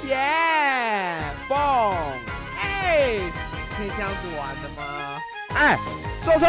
耶，蹦，哎，可以这样子玩的吗？哎，做错，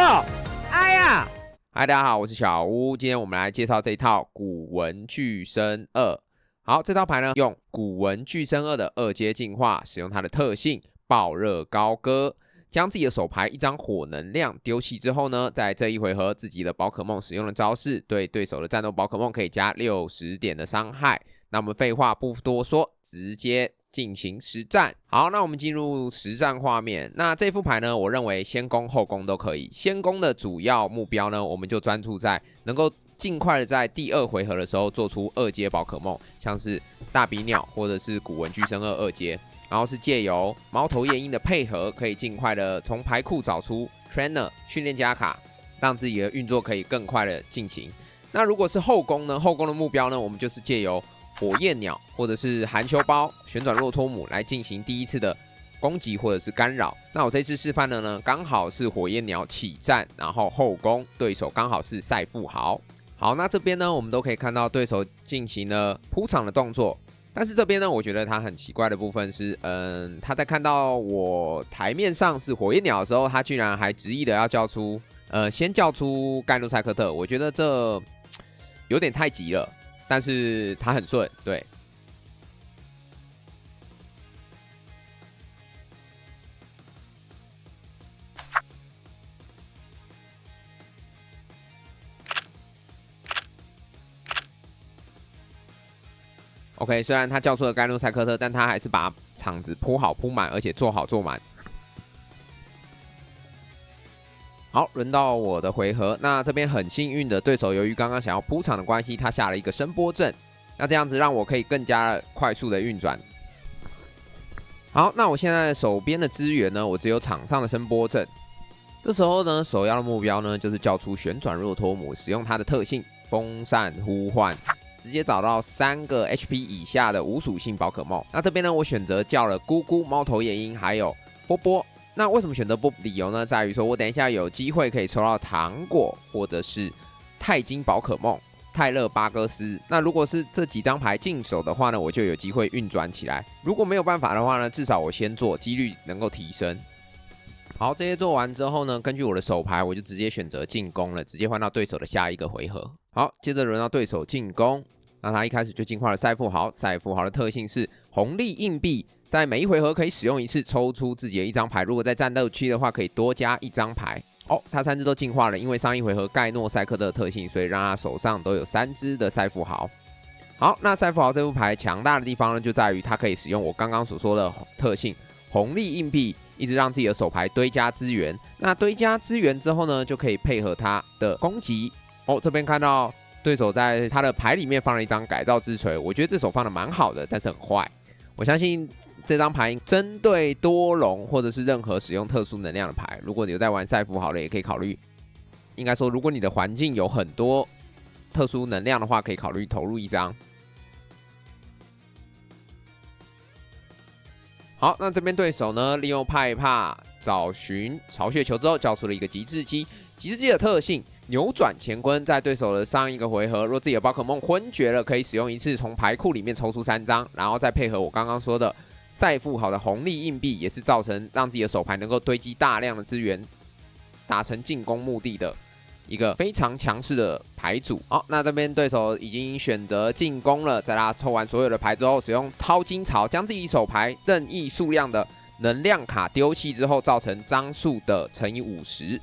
哎呀！嗨，大家好，我是小屋，今天我们来介绍这一套古文具身2。好，这套牌呢，用古文具身2的2阶进化，使用它的特性爆热高歌，将自己的手牌一张火能量丢弃之后呢，在这一回合自己的宝可梦使用的招式，对对手的战斗宝可梦可以加60点的伤害。那我们废话不多说，直接进行实战。好，那我们进入实战画面。那这副牌呢，我认为先攻后攻都可以。先攻的主要目标呢，我们就专注在能够尽快的在第2回合的时候做出2阶宝可梦，像是大比鸟或者是古文具身2阶。然后是借由猫头夜莺的配合，可以尽快的从牌库找出 Trainer 训练家卡，让自己的运作可以更快的进行。那如果是后攻呢？后攻的目标呢，我们就是借由火焰鸟或者是含球包、旋转骆驼母来进行第一次的攻击或者是干扰。那我这次示范的呢，刚好是火焰鸟起战，然后后攻，对手刚好是赛富豪。好，那这边呢，我们都可以看到对手进行了铺场的动作。但是这边呢，我觉得他很奇怪的部分是，他在看到我台面上是火焰鸟的时候，他居然还执意的要叫出，先叫出盖诺塞克特，我觉得这有点太急了。但是他很顺，对。OK， 虽然他叫出了盖诺塞克特，但他还是把场子铺好铺满，而且做好做满。好，轮到我的回合。那这边很幸运的，对手由于刚刚想要铺场的关系，他下了一个声波阵。那这样子让我可以更加快速的运转。好，那我现在手边的资源呢，我只有场上的声波阵。这时候呢，首要的目标呢，就是叫出旋转骆驼母，使用它的特性风扇呼唤，直接找到3个 HP 以下的无属性宝可梦。那这边呢，我选择叫了咕咕、猫头夜莺还有波波。那为什么选择波？理由呢，在于说我等一下有机会可以抽到糖果或者是钛金宝可梦泰勒巴戈斯。那如果是这几张牌进手的话呢，我就有机会运转起来。如果没有办法的话呢，至少我先做，几率能够提升。好，这些做完之后呢，根据我的手牌，我就直接选择进攻了，直接换到对手的下一个回合。好，接着轮到对手进攻。那他一开始就进化了赛富豪，赛富豪的特性是红利硬币。在每一回合可以使用一次，抽出自己的1张牌。如果在战斗区的话，可以多加1张牌。哦，他3只都进化了，因为上一回合盖诺塞克特的特性，所以让他手上都有3只的赛富豪。好，那赛富豪这副牌强大的地方呢，就在于它可以使用我刚刚所说的特性红利硬币，一直让自己的手牌堆加资源。那堆加资源之后呢，就可以配合他的攻击。哦，这边看到对手在他的牌里面放了一张改造之锤，我觉得这手放的蛮好的，但是很坏。我相信这张牌针对多龙或者是任何使用特殊能量的牌，如果你有在玩赛富豪的，也可以考虑。应该说，如果你的环境有很多特殊能量的话，可以考虑投入1张。好，那这边对手呢，利用派帕找寻巢穴球之后，叫出了一个极致机。极致机的特性扭转乾坤，在对手的上一个回合，若自己的宝可梦昏厥了，可以使用1次从牌库里面抽出3张，然后再配合我刚刚说的赛富豪的红利硬币，也是造成让自己的手牌能够堆积大量的资源，达成进攻目的的一个非常强势的牌组。好，那这边对手已经选择进攻了，在他抽完所有的牌之后，使用掏金槽将自己手牌任意数量的能量卡丢弃之后，造成张数的乘以50。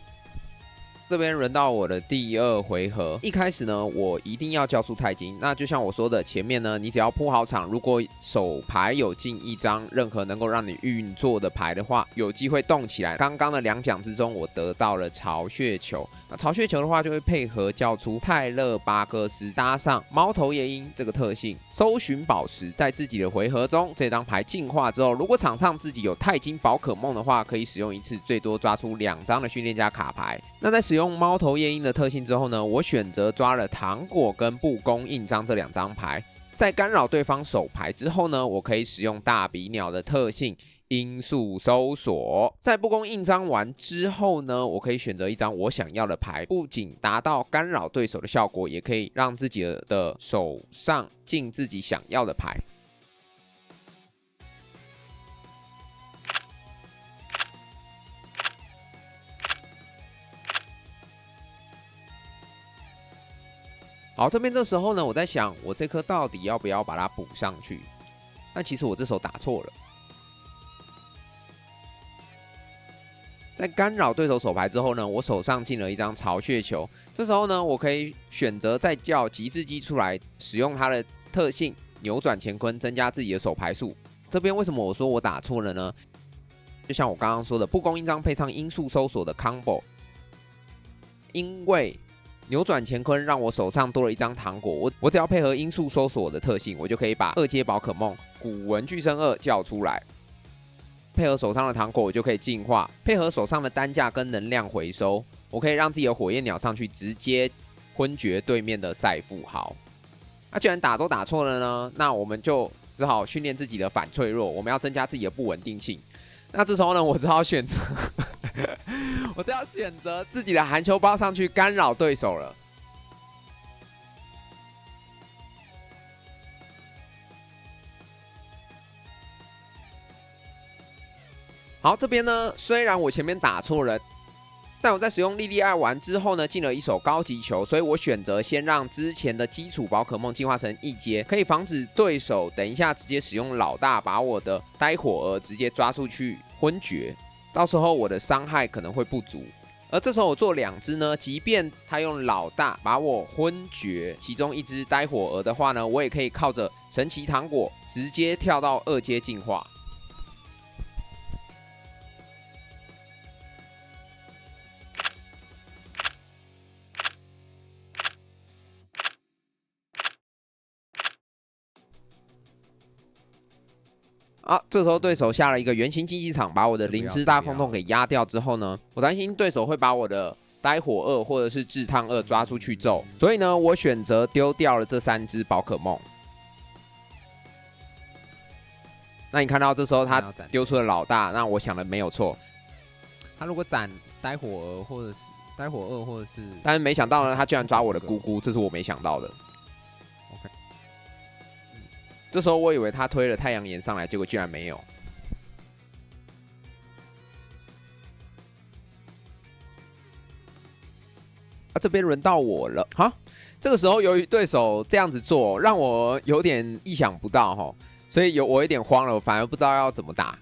这边轮到我的第2回合，一开始呢，我一定要叫出钛金。那就像我说的，前面呢，你只要铺好场，如果手牌有进1张任何能够让你运作的牌的话，有机会动起来。刚刚的2奖之中，我得到了巢穴球。那巢穴球的话，就会配合叫出泰勒巴戈斯，搭上猫头夜莺这个特性，搜寻宝石。在自己的回合中，这张牌进化之后，如果场上自己有钛金宝可梦的话，可以使用1次，最多抓出2张的训练家卡牌。那在使用猫头夜莺的特性之后呢，我选择抓了糖果跟布宫印章这2张牌。在干扰对方手牌之后呢，我可以使用大比鸟的特性因素搜索。在布宫印章完之后呢，我可以选择1张我想要的牌，不仅达到干扰对手的效果，也可以让自己的手上进自己想要的牌。好，这边这时候呢，我在想，我这颗到底要不要把它补上去？但其实我这手打错了。在干扰对手手牌之后呢，我手上进了一张巢穴球。这时候呢，我可以选择再叫极致机出来，使用它的特性扭转乾坤，增加自己的手牌数。这边为什么我说我打错了呢？就像我刚刚说的，不公一张配上音速搜索的 combo， 因为扭转乾坤让我手上多了一张糖果，我只要配合音速搜索的特性，我就可以把2阶宝可梦古文巨声2叫出来。配合手上的糖果，我就可以进化；配合手上的单价跟能量回收，我可以让自己的火焰鸟上去直接昏厥对面的赛富豪。那既然打都打错了呢，那我们就只好训练自己的反脆弱，我们要增加自己的不稳定性。那这时候呢，我只好选择，我只好选择自己的含羞包上去干扰对手了。好，这边呢，虽然我前面打错了，但我在使用莉莉艾完之后呢，进了一手高级球，所以我选择先让之前的基础宝可梦进化成1阶，可以防止对手等一下直接使用老大把我的呆火蛾直接抓出去昏厥，到时候我的伤害可能会不足。而这时候我做2只呢，即便他用老大把我昏厥，其中1只呆火蛾的话呢，我也可以靠着神奇糖果直接跳到2阶进化。这时候对手下了一个圆形竞技场，把我的灵芝大空洞给压掉之后呢，我担心对手会把我的呆火2或者是炙烫2抓出去揍，所以呢，我选择丢掉了这3只宝可梦。那你看到这时候他丢出了老大，那我想的没有错。他如果斩呆火蛾或者是呆火2或者是，但是没想到呢，他居然抓我的姑姑，这是我没想到的。OK。这时候我以为他推了太阳岩上来，结果居然没有。这边轮到我了哈。这个时候由于对手这样子做，让我有点意想不到哈，所以我有点慌了，我反而不知道要怎么打。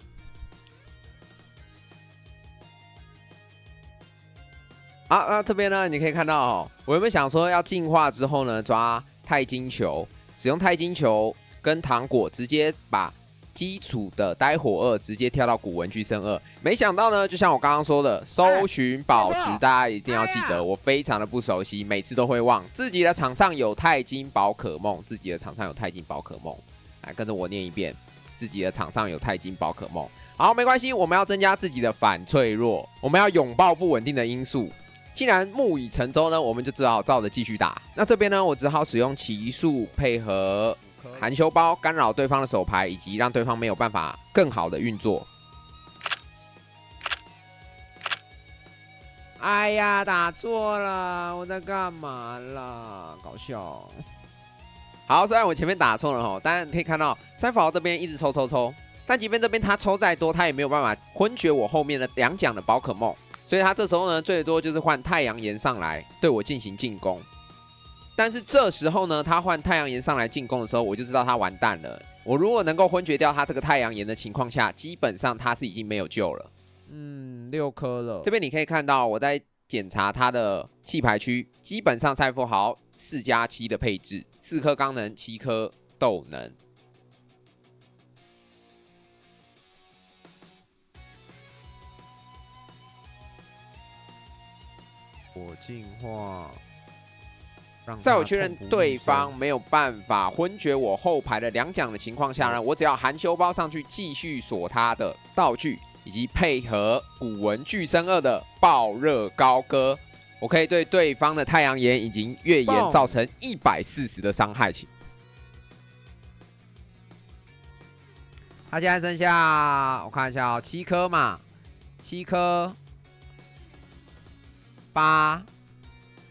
那这边呢，你可以看到哦，我原本想说要进化之后呢，抓钛金球，使用钛金球跟糖果直接把基础的呆火2直接跳到古文巨声2，没想到呢，就像我刚刚说的，搜寻宝石，大家一定要记得，我非常的不熟悉，每次都会忘自己的场上有钛金宝可梦，自己的场上有钛金宝可梦，来跟着我念一遍，自己的场上有钛金宝可梦。好，没关系，我们要增加自己的反脆弱，我们要拥抱不稳定的因素。既然木已成舟呢，我们就只好照着继续打。那这边呢，我只好使用奇术配合含羞包干扰对方的手牌，以及让对方没有办法更好的运作。哎呀，打错了，我在干嘛啦？搞笑。好，虽然我前面打错了哈，但可以看到赛富豪这边一直抽，但即便这边他抽再多，他也没有办法昏厥我后面的2奖的宝可梦。所以他这时候呢，最多就是换太阳岩上来对我进行进攻。但是这时候呢，他换太阳岩上来进攻的时候，我就知道他完蛋了。我如果能够昏厥掉他这个太阳岩的情况下，基本上他是已经没有救了。6颗了。这边你可以看到我在检查他的弃牌区，基本上赛富豪4+7的配置，4颗钢能，7颗斗能。我进化，在我确认对方没有办法昏厥我后排的2奖的情况下呢，我只要含羞包上去继续锁他的道具，以及配合古文巨声2的爆热高歌，我可以对对方的太阳岩以及月岩造成140的伤害。他现在剩下我看一下7颗嘛，7颗。8、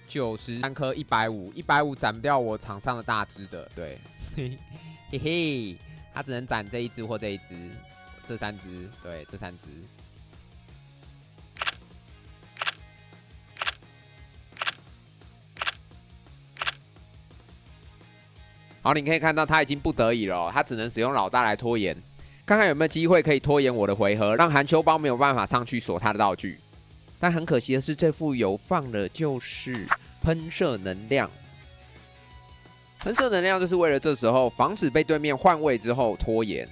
93颗，150斩不掉我场上的大只的，对，嘿嘿，他只能斩这1只或这1只，这3只，对，这3只。好，你可以看到他已经不得已了哦，他只能使用老大来拖延，看看有没有机会可以拖延我的回合，让含羞包没有办法上去锁他的道具。但很可惜的是，这副有放的就是喷射能量。喷射能量就是为了这时候防止被对面换位之后拖延。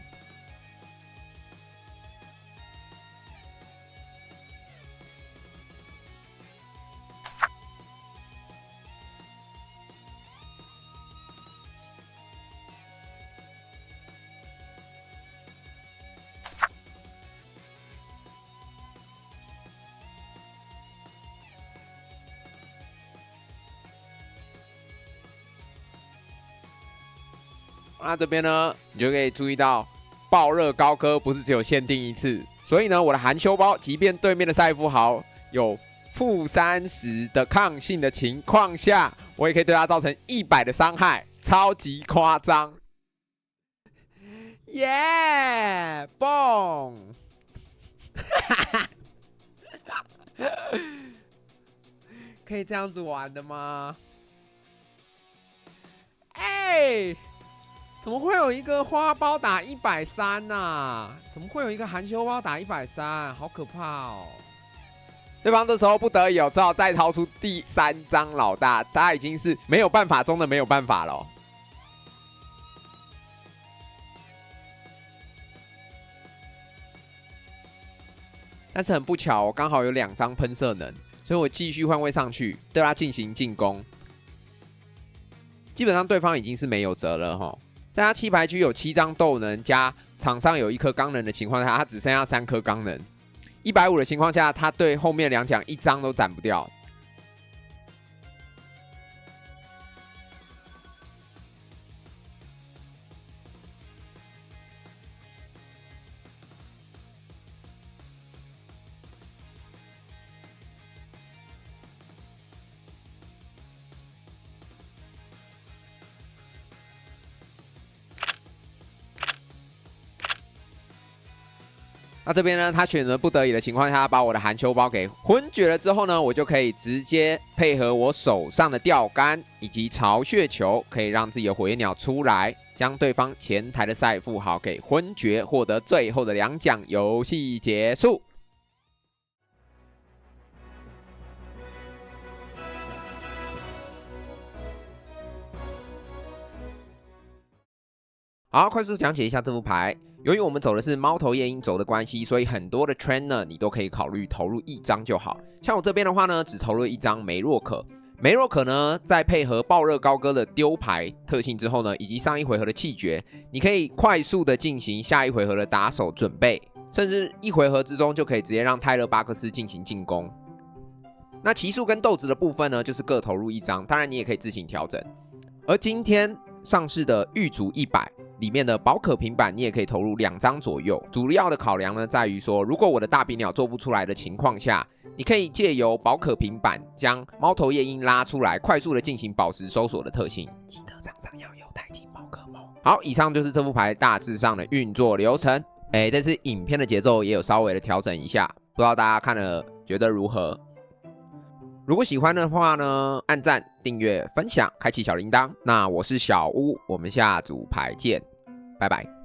那这边呢，你就可以注意到爆热高歌不是只有限定一次，所以呢，我的含羞包，即便对面的赛富豪有-30的抗性的情况下，我也可以对他造成100的伤害，超级夸张！耶，蹦！可以这样子玩的吗？哎！怎么会有一个花包打130呐？怎么会有一个含羞包打130？好可怕哦！对方这时候不得已只好再掏出第3张老大，他已经是没有办法中的没有办法了哦。但是很不巧，我刚好有2张喷射能，所以我继续换位上去对他进行进攻。基本上对方已经是没有辙了齁。在他7牌区有7张斗能加场上有1颗钢能的情况下，他只剩下3颗钢能。150的情况下，他对后面2奖1张都斩不掉。那这边呢，他选择不得已的情况下，把我的含羞包给昏厥了之后呢，我就可以直接配合我手上的钓竿以及巢穴球，可以让自己的火焰鸟出来，将对方前台的赛富豪给昏厥，获得最后的2奖，游戏结束。好，快速讲解一下这副牌。由于我们走的是猫头夜鹰轴的关系，所以很多的 trainer 你都可以考虑投入1张就好。像我这边的话呢，只投入1张梅洛可。梅洛可呢，在配合爆热高歌的丢牌特性之后呢，以及上一回合的气绝，你可以快速的进行下一回合的打手准备，甚至1回合之中就可以直接让泰勒巴克斯进行进攻。那奇数跟豆子的部分呢，就是各投入1张，当然你也可以自行调整。而今天上市的玉竹100。里面的宝可平板你也可以投入2张左右，主要的考量呢在于说，如果我的大比鸟做不出来的情况下，你可以借由宝可平板将猫头夜鹰拉出来，快速的进行宝石搜索的特性。记得场上要有带进宝可梦。好，以上就是这副牌大致上的运作流程。但是影片的节奏也有稍微的调整一下，不知道大家看了觉得如何？如果喜欢的话呢，按赞、订阅、分享、开启小铃铛。那我是小屋，我们下组牌见，拜拜。